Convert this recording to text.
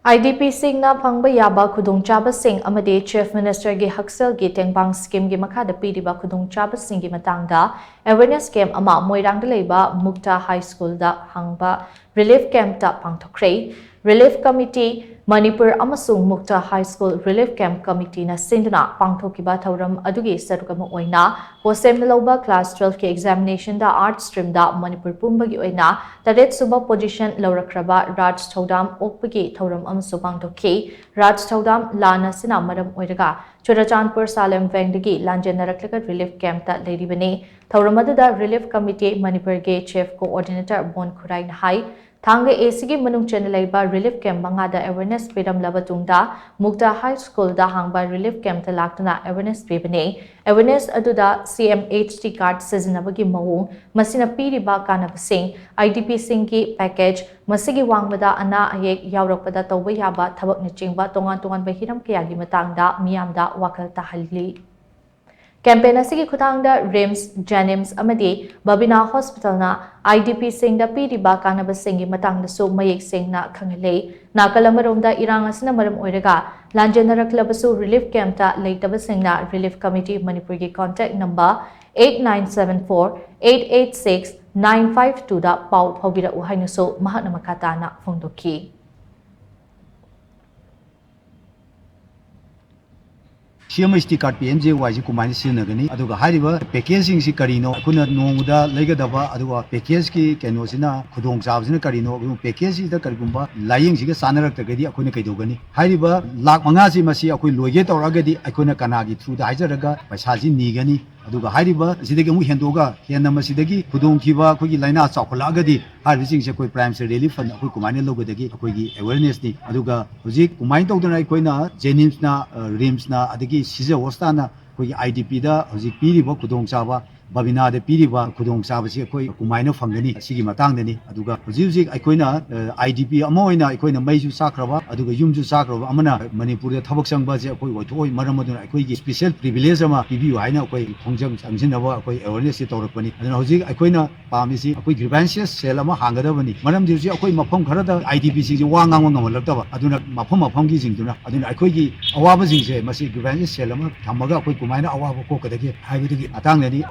IDP Singna Phangba Yaba Khudong Chaba Sing Amadi Chief Minister gi Hakshel gi tengbang scheme gi Makhada Piriba Khudong Chaba Singi Matangda awareness camp ama Moirang leiba Mukta High School da hangba relief camp da pangthokhre relief committee Manipur amasung Mukta High School relief camp committee na Singna pangthokiba thauram adugi sarukama oina hosem loba class 12 ke examination da art stream da Manipur pumbagi oina taret suba position lawrakraba Raj Thodam okpagi thauram amsu pangthokhi Raj Thodam lana sina maram oiraga Churachandpur Salem Vengdagi lanjenaraklaga relief camp da leribane thauramada relief committee Manipur ge chief coordinator Bon Khurai hai Thanga ACG Manung Channel relief camp Makhada awareness freedom labatungda Mukta High School da hangba relief camp ta laktuna awareness pibane awareness aduda Cmht card sizinabagi mawung masina piriba kanabasing IDP Singi package masigi wangmada ana ayek yawrakpada tawba yaba thabak na chingba tongan bahiram kayagi matangda miyamda wakal tahalli Campaign asigi khudangda RIMS, Janims amadi Babina Hospital na IDP Singda Piriba Kanaba Singi Matangda so mayek sing na khangale nakalamaromda irang asina maram oiraga lanjenaraklabasu relief camp ta leitaba singna relief committee Manipur gi contact number 8974 886 952 da pau phawira uhainaso mahakna makata na phongdokhi Cmht card PMJ wise kumai sinagani aduga hariba packaging si karino kuna nongda legadaba aduga package ki keno sina khudong chaba sina karino package da kargumba laying siga sanarak tagadi akuna kaidogani hariba lak manga si masi akoi loige tawragadi akuna kanagi through da haijaraga paisa ji nigani aduga hariba sidagi mu hendoga henna masidagi khudong khiba khogi laina chawkhlagadi harvising se koi prime relief fund akoi kumai logadagi akoi gi awareness ni aduga hojik kumai tawdana koina jenims na rims na adagi Size Ostana, who IDP da, who Piriba Khudong Chaba, Babina de Piriba Khudong Chaba, Kumaino Fangani, Sigi Matangani, Aduga, Zizik, Ikoina, IDP Amoina, Ikoina Maiju Sakrava, Aduga Yumju Sakrava, Amana, Manipuri, Tabaksang Bazi, Koi, Maramaduna, Koi, special privilege, Pibu, Aina, Koi, Hongjam, Samsinava, Koi, awareness Torapani, and Hozik, Ikoina, Pamisi, Koi grievances, Selama, Hangadavani, Madam Dirzi, Koi Mapong Karada, IDP, Wangam, Latava, Aduna, Mapoma Pongi Zinguna, Aduna, Koi, Awabazing, Masi grievances, Selama, Tamaga, Koi Kumaina, Awako, Kadaki, Hybrid Atangani.